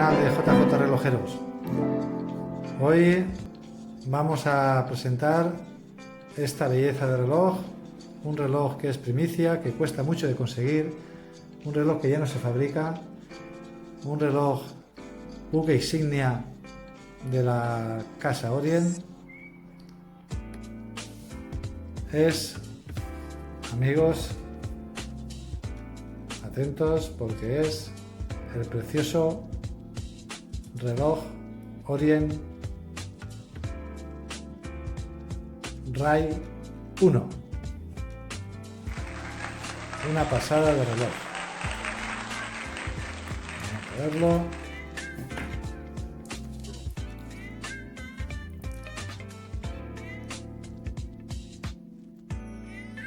canal de JJ Relojeros. Hoy vamos a presentar esta belleza de reloj, un reloj que es primicia, que cuesta mucho de conseguir, un reloj que ya no se fabrica, un reloj buque insignia de la casa Orient. Es, amigos, atentos porque es el precioso reloj Orient Ray 1. Una pasada de reloj. Vamos a verlo.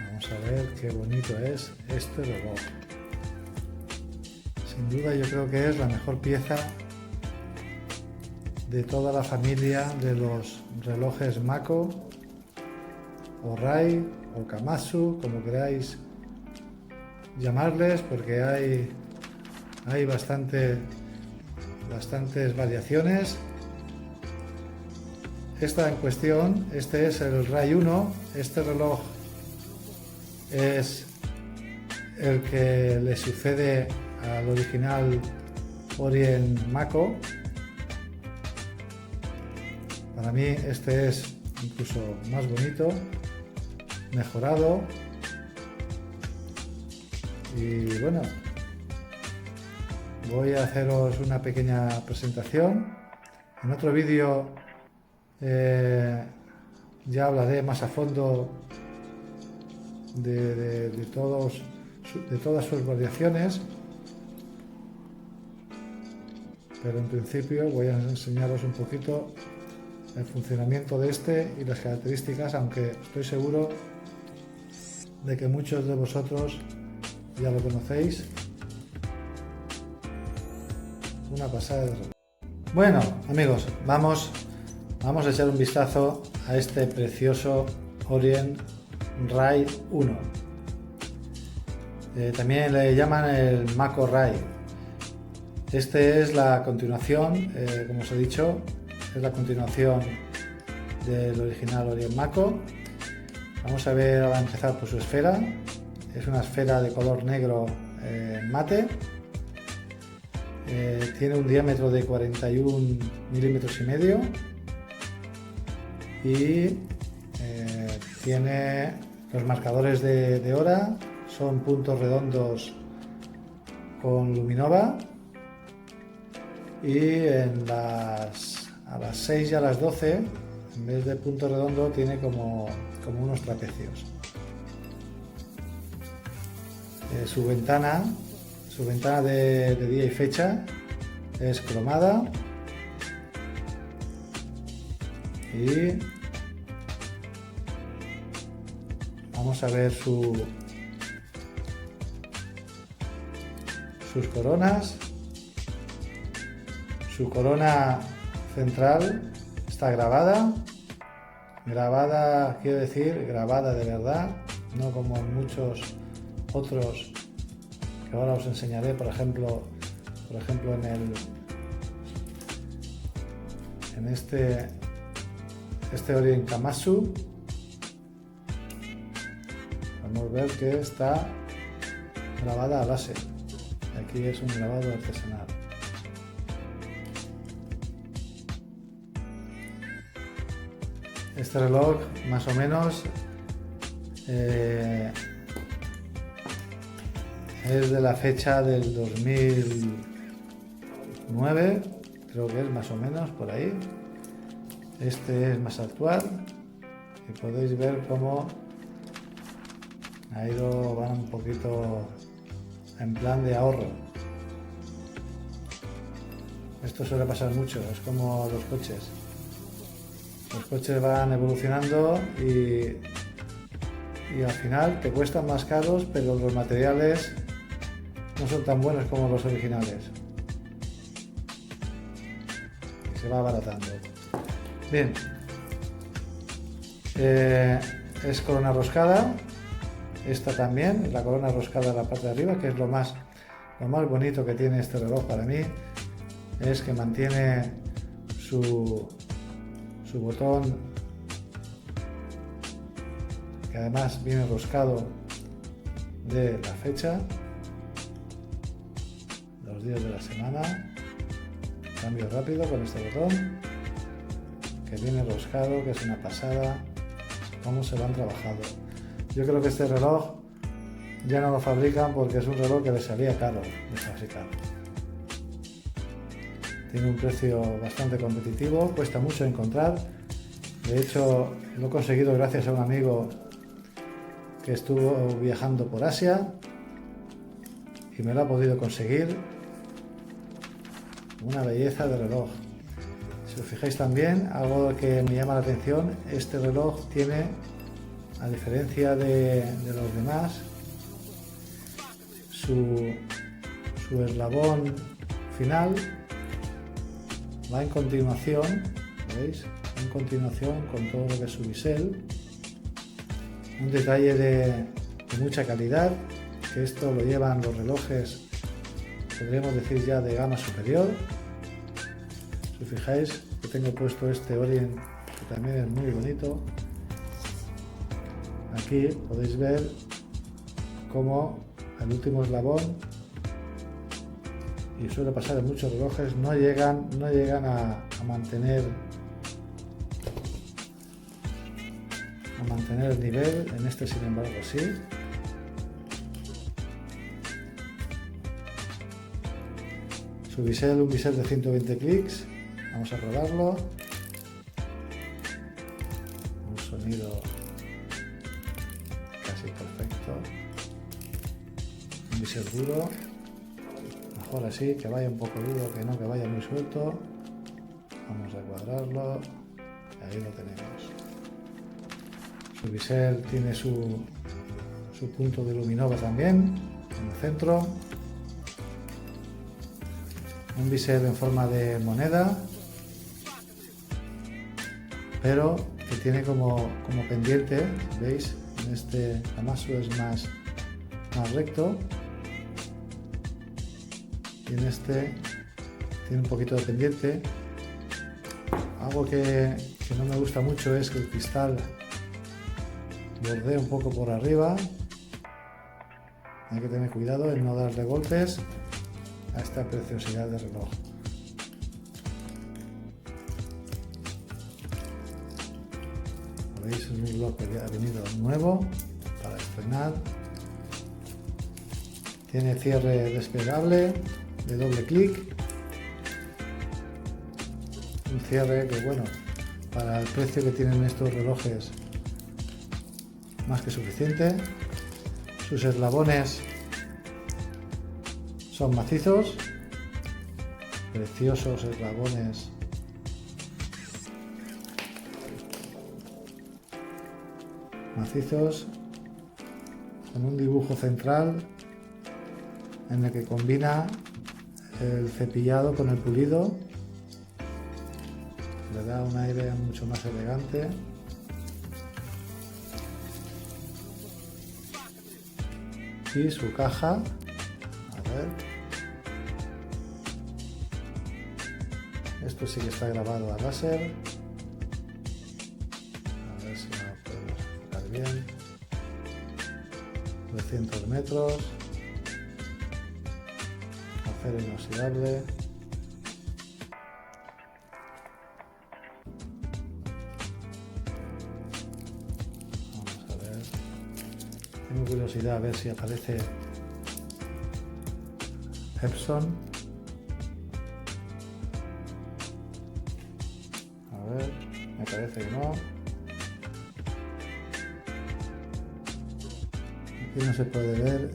Vamos a ver qué bonito es este reloj. Sin duda yo creo que es la mejor pieza de toda la familia de los relojes Mako o Rai o Kamatsu, como queráis llamarles, porque hay bastantes variaciones. Esta en cuestión, este es el Rai 1, este reloj es el que le sucede al original Orient Mako. Para mí este es incluso más bonito, mejorado, y bueno, voy a haceros una pequeña presentación. En otro vídeo ya hablaré más a fondo de todas sus variaciones, pero en principio voy a enseñaros un poquito el funcionamiento de este y las características, aunque estoy seguro de que muchos de vosotros ya lo conocéis. Una pasada de reloj. Bueno, amigos, vamos a echar un vistazo a este precioso Orient Rai 1. También le llaman el Mako Rai. Este es la continuación, como os he dicho, es la continuación del original Orient Mako. Vamos a ver, a empezar por su esfera. Es una esfera de color negro mate. Tiene un diámetro de 41 milímetros y medio y tiene los marcadores de hora, son puntos redondos con luminova, y a las 6 y a las 12, en vez de punto redondo, tiene como unos trapecios. Su ventana de día y fecha es cromada, y vamos a ver sus coronas. Su corona central está grabada, quiero decir, grabada de verdad, no como en muchos otros que ahora os enseñaré, por ejemplo en este Orient Kamatsu. Podemos ver que está grabada a láser. Aquí es un grabado artesanal. Este reloj, más o menos, es de la fecha del 2009, creo que es más o menos por ahí. Este es más actual y podéis ver cómo van un poquito en plan de ahorro. Esto suele pasar mucho, es como los coches. Los coches van evolucionando y al final te cuestan más caros, pero los materiales no son tan buenos como los originales. Y se va abaratando. Bien. Es corona roscada. Esta también, la corona roscada en la parte de arriba, que es lo más bonito que tiene este reloj para mí. es que mantiene su botón, que además viene roscado de la fecha, los días de la semana. Cambio rápido con este botón, que viene roscado, que es una pasada cómo se lo han trabajado. Yo creo que este reloj ya no lo fabrican porque es un reloj que les salía caro de fabricar. Tiene un precio bastante competitivo, cuesta mucho encontrar. De hecho, lo he conseguido gracias a un amigo que estuvo viajando por Asia y me lo ha podido conseguir. Una belleza de reloj. Si os fijáis también, algo que me llama la atención, este reloj tiene, a diferencia de los demás, su eslabón final va en continuación, ¿veis? En continuación con todo lo que es su bisel. Un detalle de mucha calidad, que esto lo llevan los relojes, podríamos decir ya de gama superior. Si os fijáis que tengo puesto este Orient, que también es muy bonito. Aquí podéis ver cómo el último eslabón, y suele pasar en muchos relojes, no llegan a mantener el nivel. En este, sin embargo, sí. Su bisel, un bisel de 120 clics. Vamos a probarlo. Un sonido casi perfecto. Un bisel duro. Mejor así, que vaya un poco duro, que no que vaya muy suelto. Vamos a cuadrarlo. Y ahí lo tenemos. Su bisel tiene su punto de luminova también en el centro. Un bisel en forma de moneda, pero que tiene como pendiente, ¿veis? En este Hamasu es más recto, y en este tiene un poquito de pendiente. Algo que no me gusta mucho es que el cristal bordea un poco por arriba. Hay que tener cuidado en no darle golpes a esta preciosidad de reloj. Como veis, es un reloj que ha venido nuevo para estrenar. Tiene cierre desplegable de doble clic. Un cierre que, bueno, para el precio que tienen estos relojes, más que suficiente. Sus eslabones son macizos, preciosos eslabones macizos, con un dibujo central en el que combina el cepillado con el pulido, le da un aire mucho más elegante. Y su caja, a ver, esto sí que está grabado a láser, a ver si lo podemos enfocar bien. 200 metros, acero inoxidable. Tengo curiosidad a ver si aparece Epson. A ver, me parece que no. Aquí no se puede ver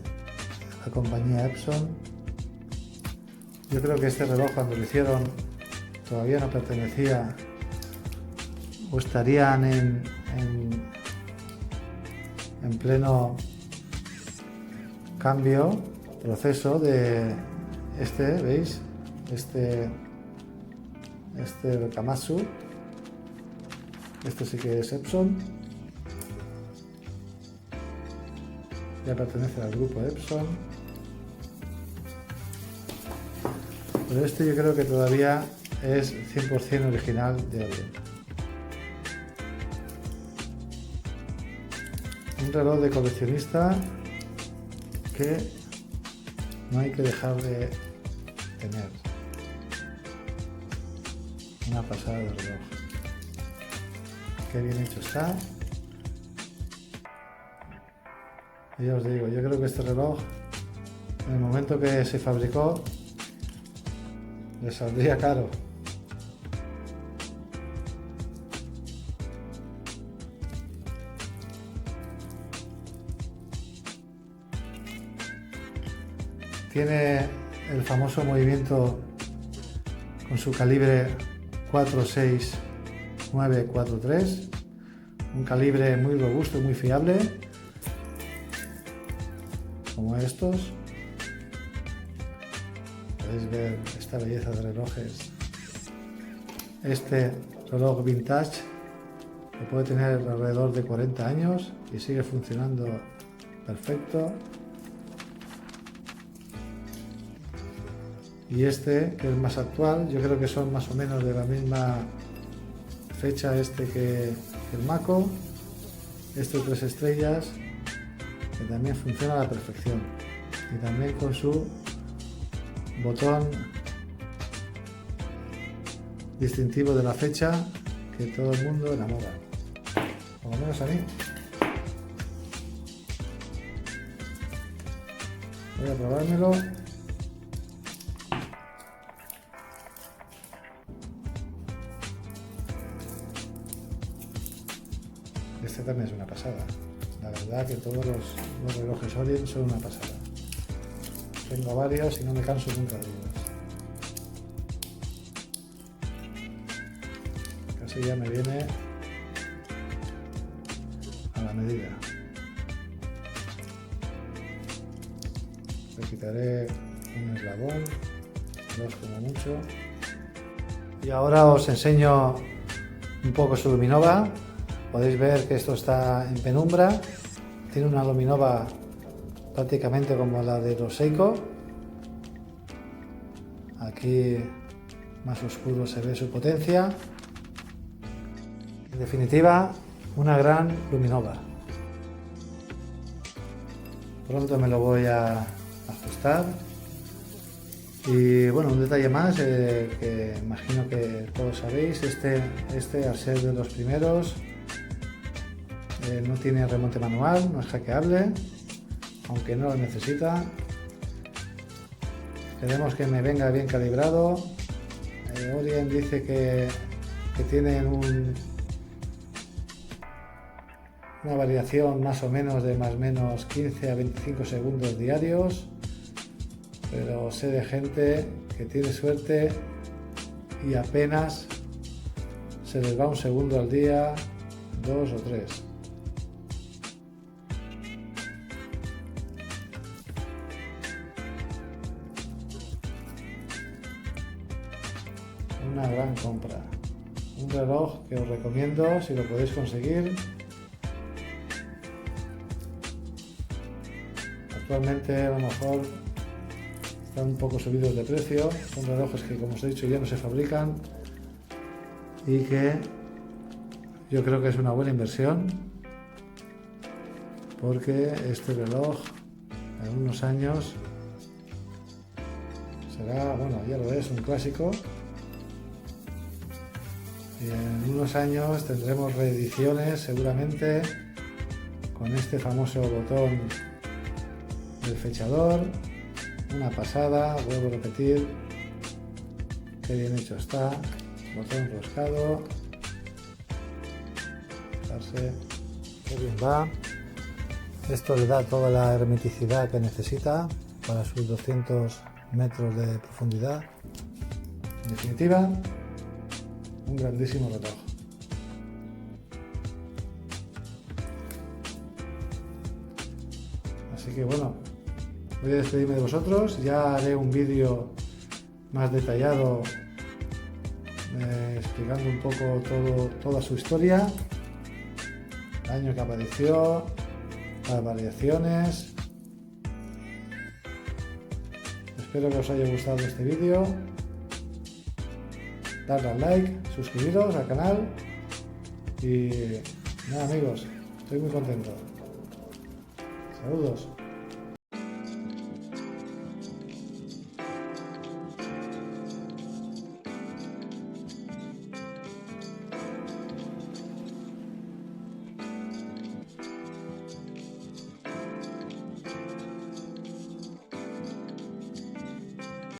la compañía Epson. Yo creo que este reloj, cuando lo hicieron, todavía no pertenecía o estarían en pleno cambio, proceso de este, ¿veis? Este Hamasu, este sí que es Epson, ya pertenece al grupo Epson. pero este yo creo que todavía es 100% original de Orient. Un reloj de coleccionista que no hay que dejar de tener. Una pasada de reloj. Qué bien hecho está. Y ya os digo, yo creo que este reloj, en el momento que se fabricó, le saldría caro. Tiene el famoso movimiento con su calibre 46943, un calibre muy robusto y muy fiable, como estos. Podéis ver esta belleza de relojes. Este reloj vintage que puede tener alrededor de 40 años y sigue funcionando perfecto. Y este, que es más actual, yo creo que son más o menos de la misma fecha este que el Mako. Este 3 estrellas, que también funciona a la perfección. Y también con su botón distintivo de la fecha, que todo el mundo enamora. Por lo menos a mí. Voy a probármelo. Este también es una pasada. La verdad que todos los relojes Orient son una pasada. Tengo varios y no me canso nunca de ellos. Casi ya me viene a la medida. Le quitaré un eslabón, dos como mucho. Y ahora os enseño un poco su luminova. Podéis ver que esto está en penumbra. Tiene una luminova prácticamente como la de los Seiko. Aquí más oscuro se ve su potencia. En definitiva, una gran luminova. Pronto me lo voy a ajustar. Y bueno, un detalle más que imagino que todos sabéis, este al ser de los primeros, no tiene remonte manual, no es hackeable, aunque no lo necesita. Queremos que me venga bien calibrado. Orient dice que tienen una variación más o menos de más o menos 15 a 25 segundos diarios, pero sé de gente que tiene suerte y apenas se les va un segundo al día, 2 o 3. Una gran compra, un reloj que os recomiendo si lo podéis conseguir. Actualmente a lo mejor están un poco subidos de precio, son relojes que, como os he dicho, ya no se fabrican y que yo creo que es una buena inversión, porque este reloj en unos años será, bueno, ya lo es, un clásico. Y en unos años tendremos reediciones seguramente con este famoso botón del fechador. Una pasada, vuelvo a repetir, qué bien hecho está, botón enroscado, fijarse qué bien va. Esto le da toda la hermeticidad que necesita para sus 200 metros de profundidad. En definitiva, un grandísimo reloj. Así que bueno, voy a despedirme de vosotros. Ya haré un vídeo más detallado explicando un poco toda su historia, el año que apareció, las variaciones. Espero que os haya gustado este vídeo. darle al like, suscribiros al canal y nada amigos, estoy muy contento. Saludos.